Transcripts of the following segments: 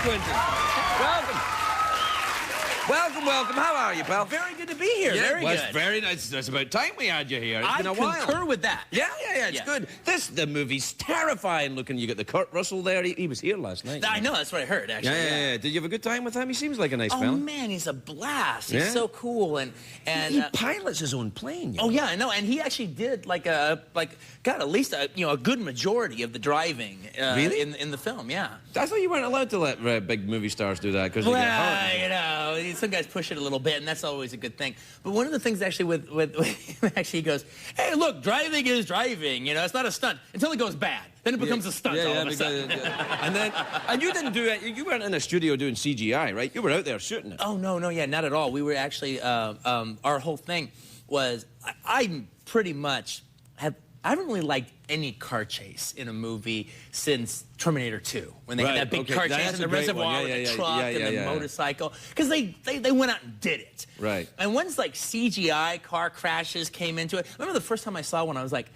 Quentin. Welcome. Welcome. How are you, pal? Very good to be here. Yeah, very good. It's very nice. It's about time we had you here. It's been a while. I concur with that. Yeah, it's good. The movie's terrifying looking. You got the Kurt Russell there. He was here last night. I know, that's what I heard, actually. Yeah. Did you have a good time with him? He seems like a nice fella. Oh, man, he's a blast. He's so cool. And he pilots his own plane. You know? Oh, yeah, I know. And he actually did, got at least a good majority of the driving really? in the film, yeah. I thought you weren't allowed to let big movie stars do that because they get hurt. You know, some guys push it a little bit, and that's always a good thing. But one of the things actually with actually he goes, hey, look, driving is driving. You know, it's not a stunt until it goes bad. Then it becomes a stunt all of a sudden. And you didn't do it. You weren't in a studio doing CGI, right? You were out there shooting it. Oh, no, yeah, not at all. We were actually, our whole thing was, I pretty much I haven't really liked any car chase in a movie since Terminator 2, when they had that big car chase in the reservoir with the truck and the motorcycle, because they went out and did it. Right. And once CGI car crashes came into it, I remember the first time I saw one, I was like,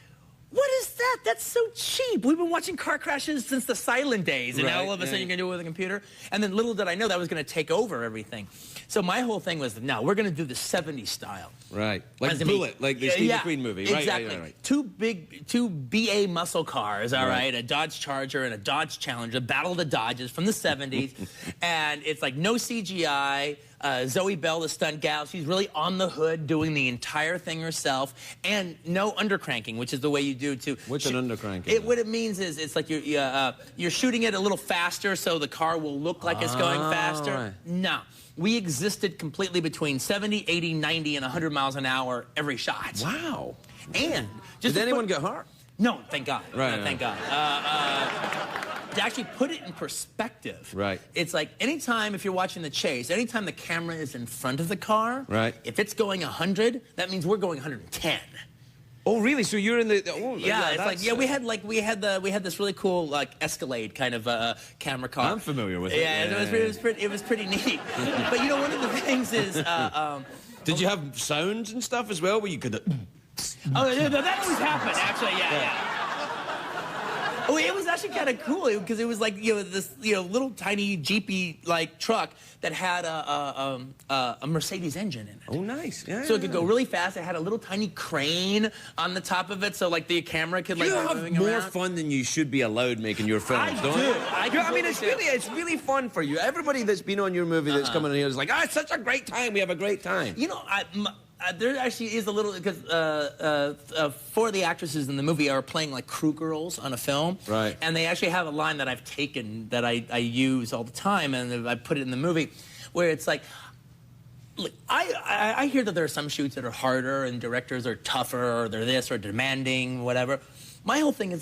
what is that? That's so cheap. We've been watching car crashes since the silent days, and now all of a sudden you're going to do it with a computer? And then little did I know that was going to take over everything. So my whole thing was, no, we're going to do the 70s style. Right. Like Bullet, like the Steve McQueen movie. Exactly. Right. Two BA muscle cars, all right, a Dodge Charger and a Dodge Challenger, Battle of the Dodges from the 70s. And it's like no CGI. Zoe Bell, the stunt gal, she's really on the hood doing the entire thing herself, and no undercranking, which is the way you do to. What's an undercranking? What it means is it's like you're shooting it a little faster so the car will look like it's going faster. Right. No. We existed completely between 70, 80, 90, and 100 miles an hour every shot. Wow. And just did anyone get hurt? No, thank God. Right. Thank God. To actually put it in perspective, right? It's like anytime, if you're watching the chase, anytime the camera is in front of the car, right? If it's going 100, that means we're going 110. Oh, really? So you're in the... Oh, yeah, it's like, we had this really cool Escalade kind of camera car. I'm familiar with it. Yeah, it was pretty neat. But you know, one of the things is... did you have sounds and stuff as well where you could... Oh, that always happened, actually, yeah. Oh, it was actually kind of cool because it was like, this, little tiny Jeepy truck that had a Mercedes engine in it. Oh, nice. Yeah. So it could go really fast. It had a little tiny crane on the top of it, so the camera could you have more fun than you should be allowed making your films, don't you? I mean, it's really fun for you. Everybody that's been on your movie that's coming in here is like, it's such a great time. We have a great time. You know, there actually is a little, because 4 of the actresses in the movie are playing crew girls on a film. Right. And they actually have a line that I've taken that I use all the time, and I put it in the movie, where it's like, look, I hear that there are some shoots that are harder and directors are tougher, or they're this, or demanding, whatever. My whole thing is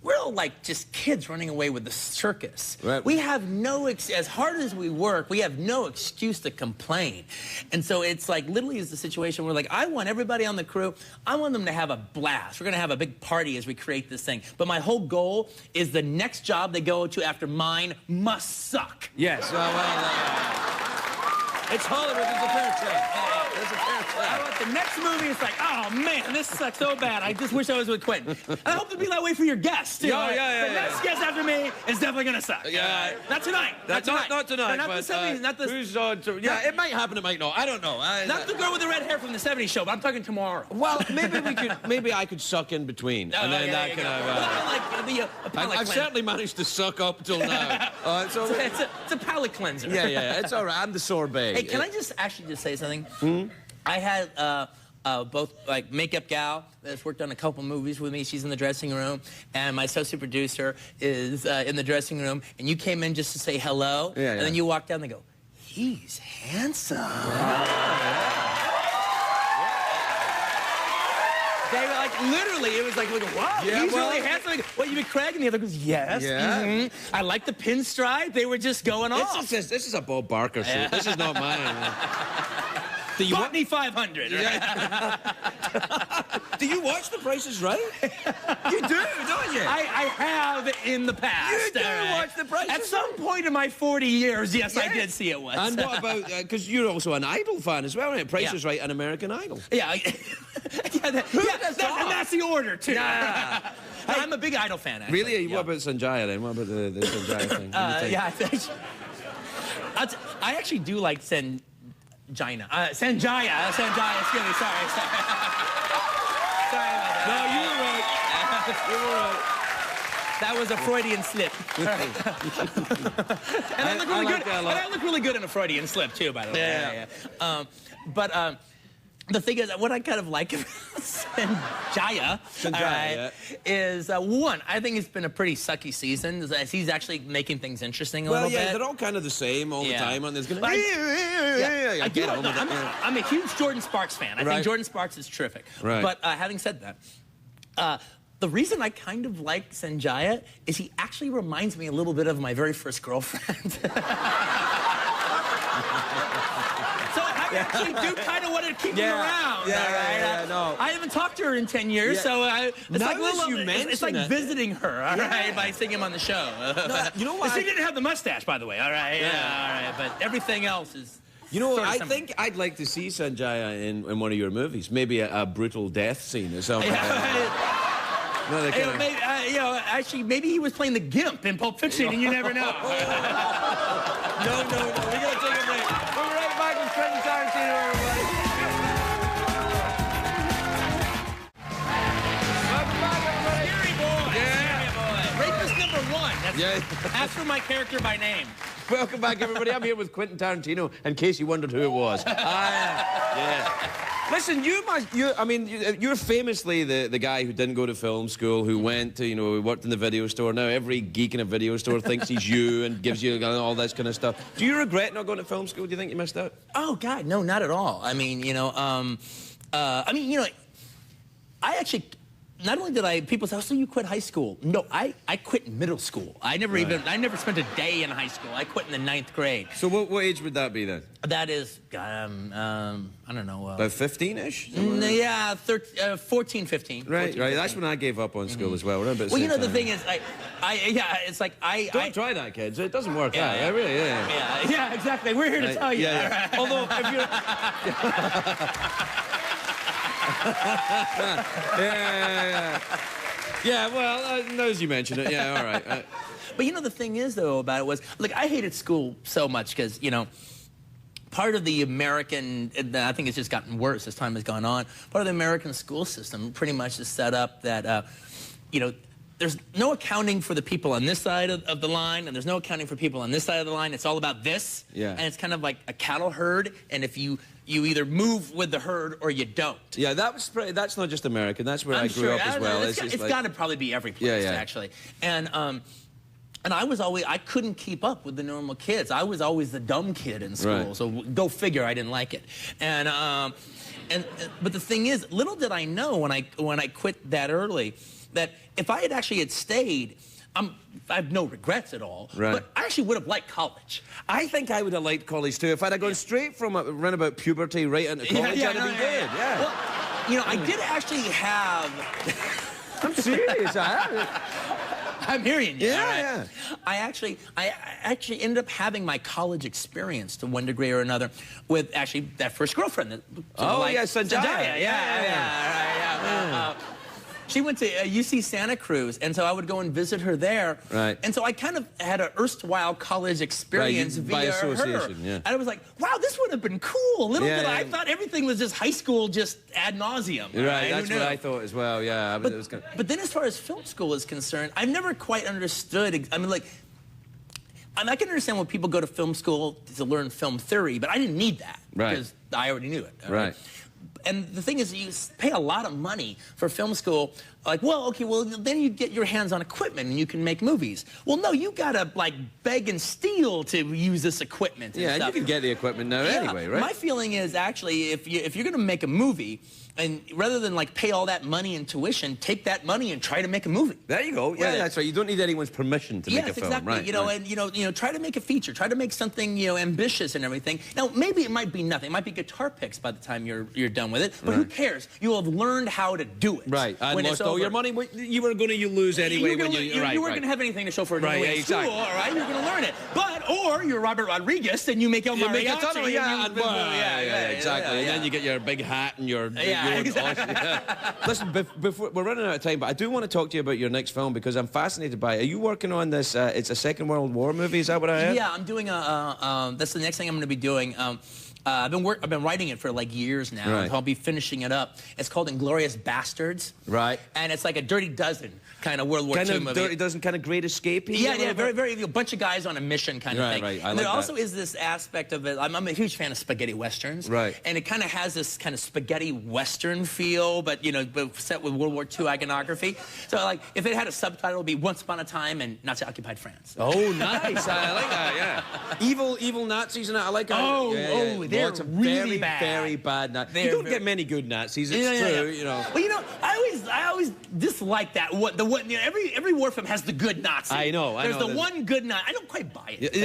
we're all just kids running away with the circus. Right. We have as hard as we work, we have no excuse to complain. And so it's literally is the situation where I want everybody on the crew, I want them to have a blast. We're gonna have a big party as we create this thing. But my whole goal is the next job they go to after mine must suck. Yes, it's Hollywood, it's a fair trade. It's a fair trade. The next movie is oh man, this sucks so bad. I just wish I was with Quentin. I hope to be that way for your guests, too. Yeah. The next guest after me is definitely gonna suck. Yeah. Not tonight. Not tonight. Not the 70s, not the... Who's on... Yeah, it might happen, it might not. I don't know. Not the girl with the red hair from the 70s show, but I'm talking tomorrow. Well, maybe I could suck in between. And then that kind of... I've certainly managed to suck up till now. It's a palate cleanser. Yeah, it's all right. I'm the sorbet. Hey, can I just say something? I had both makeup gal that's worked on a couple movies with me. She's in the dressing room, and my associate producer is in the dressing room. And you came in just to say hello, and then you walk down. and They go, he's handsome. They were literally, it was wow, he's really handsome. What, you been Craig? And the other goes, yes. Yeah. I like the pinstripe. They were just going off. This is a Bob Barker shoot. This is not mine. Botany 500. Yeah. Do you watch The Price is Right? You do, don't you? I have in the past. You do watch The Price is Right? At some point in my 40 years, yes, I did see it once. And what about, because you're also an Idol fan as well, right? Price is Right and American Idol. Yeah. And that's the order, too. Yeah. I'm a big Idol fan, actually. Really? Yeah. What about Sanjaya, then? What about the Sanjaya thing? Yeah, I actually do like Sanjaya, excuse me, sorry. Sorry about that. No, you were right. You were right. That was a Freudian slip. And I look really good. And I look really good in a Freudian slip too, by the way. Yeah. But the thing is, what I kind of like about Sanjaya is, one, I think it's been a pretty sucky season. As he's actually making things interesting a little bit. They're all kind of the same all the time. And there's gonna I'm a huge Jordan Sparks fan. I think Jordan Sparks is terrific. Right. But having said that, the reason I kind of like Sanjaya is he actually reminds me a little bit of my very first girlfriend. So I actually do kind of want to keep him around. No. I haven't talked to her in 10 years, so it's like visiting her, all right, by seeing him on the show. No, you know what? She didn't have the mustache, by the way, all right? Yeah, all right, but everything else is... You know, I think I'd like to see Sanjaya in one of your movies. Maybe a brutal death scene or something. Actually, maybe he was playing the Gimp in Pulp Fiction, and you never know. No. We gotta take a break. We'll be right back with Quentin Tarantino, everybody. Welcome back, everybody. Scary boy. Rapist number 1. That's for my character by name. Welcome back, everybody. I'm here with Quentin Tarantino, in case you wondered who it was. Listen, you're famously the guy who didn't go to film school, who went to, who worked in the video store. Now every geek in a video store thinks he's you and gives you all this kind of stuff. Do you regret not going to film school? Do you think you missed out? Oh, God, no, not at all. I mean, I actually... Not only did people say, oh, so you quit high school. No, I quit middle school. I never spent a day in high school. I quit in the 9th grade. So what age would that be then? That is, I don't know. About 15-ish? Yeah, 14, 15. Right, 14, right. That's when I gave up on school as well. Well, the thing is, Don't try that, kids. It doesn't work out. Yeah, really, Yeah, exactly. We're here to tell you. Yeah. Although, if you're... Yeah, well, now as you mention it, all right. But the thing is, though, about it was, look, I hated school so much because, part of the American, and I think it's just gotten worse as time has gone on, part of the American school system pretty much is set up that, there's no accounting for the people on this side of the line, and there's no accounting for people on this side of the line. It's all about this, and it's kind of like a cattle herd, and if you either move with the herd or you don't. Yeah, that's not just American. That's where I grew up as well. It's got to probably be every place, actually. And I couldn't keep up with the normal kids. I was always the dumb kid in school, so go figure, I didn't like it. But the thing is, little did I know when I quit that early, that if I had stayed, I have no regrets at all, but I actually would have liked college. I think I would have liked college too. If I'd have gone straight from around about puberty right into college, I'd have been good. Yeah. Well, I did actually have... I'm serious, I have. I'm hearing you. Yeah. I actually ended up having my college experience to one degree or another with actually that first girlfriend. Sanjaya. Yeah. She went to UC Santa Cruz, and so I would go and visit her there. Right. And so I kind of had an erstwhile college experience via her. Yeah. And I was like, wow, this would have been cool. Little did I thought everything was just high school, just ad nauseum. Right, that's what I thought as well, yeah. But then as far as film school is concerned, I've never quite understood. I mean, like, I can understand when people go to film school to learn film theory, but I didn't need that. Because I already knew it. Right. And the thing is, you pay a lot of money for film school like, well, okay, well, then you get your hands on equipment and you can make movies. Well, no, you gotta, like, beg and steal to use this equipment and Yeah, stuff. and you can get the equipment now anyway, right? My feeling is, actually, if you're gonna make a movie, and rather than, like, pay all that money in tuition, take that money and try to make a movie. There you go. Yeah, that's right. You don't need anyone's permission to make a film, exactly. right? You know, right. and try to make a feature, try to make something, ambitious and everything. Now, maybe it might be nothing. It might be guitar picks by the time you're done with it. But who cares? You will have learned how to do it. Right. And lost all your money. You were going to lose anyway. You weren't going to have anything to show for it anyway in school, all right? You're going to learn it. Or you're Robert Rodriguez and you make El Mariachi. Exactly. And then you get your big hat and your... exactly. Listen, before we're running out of time, but I do want to talk to you about your next film because I'm fascinated by it. Are you working on this? It's a Second World War movie. Is that what I heard? Yeah, I'm doing that's the next thing I'm going to be doing. I've been writing it for like years now. Right. I'll be finishing it up. It's called Inglourious Bastards. Right. And it's like a Dirty Dozen kind of World War II movie. Dirty Dozen, kind of Great Escape. Yeah, very a bunch of guys on a mission kind of thing. Right. And there also is this aspect of it. I'm a huge fan of spaghetti westerns. Right. And it kind of has this kind of spaghetti western feel, but but set with World War II iconography. So like, if it had a subtitle, it would be Once Upon a Time in Nazi-occupied France. Oh, nice. I like that. Yeah. Evil Nazis and that. I like that. They're really bad. Very bad Nazis. You don't get many good Nazis. It's true. You know. Well, I always dislike that. Every war film has the good Nazi. I know. There's the one good Nazi. I don't quite buy it.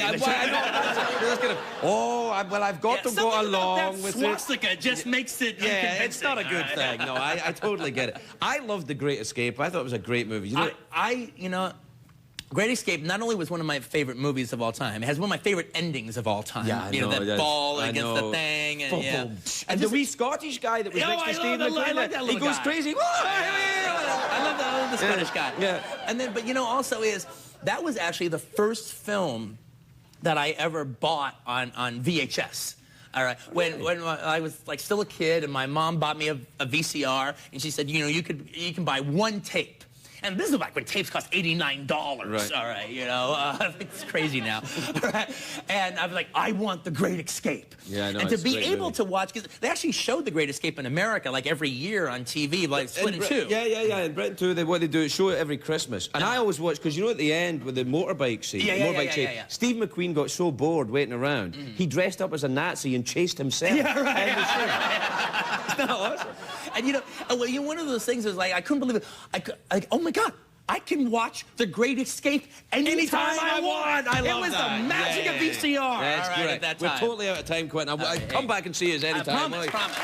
I've got to go along with swastika just makes it. Yeah, it's not a good thing. No, I totally get it. I loved The Great Escape. I thought it was a great movie. Great Escape not only was one of my favorite movies of all time, it has one of my favorite endings of all time. Yeah, I know, that ball against the thing. And the wee Scottish guy that was next to Steve McQueen. I like that little He goes guy. crazy. I love the Scottish guy. Yeah. And then, but also that was actually the first film that I ever bought on VHS. All right. When I was like still a kid, and my mom bought me a VCR, and she said, you can buy one tape. And this is like when tapes cost $89. Right. All right, it's crazy now. Right? And I was like, I want The Great Escape. Yeah, I know. And to be able to watch, because they actually showed The Great Escape in America like every year on TV, like split in two. Yeah. In Britain too, what they do is show it every Christmas. And I always watch because at the end with the motorbike scene, Steve McQueen got so bored waiting around, he dressed up as a Nazi and chased himself. Yeah, right. Isn't that awesome? And one of those things is like I couldn't believe it. Oh my God. I can watch The Great Escape anytime I want. I love that. It was the magic of VCR. That's all right, great. at that time. We're totally out of time, Quentin. I'll come back and see you anytime. I promise.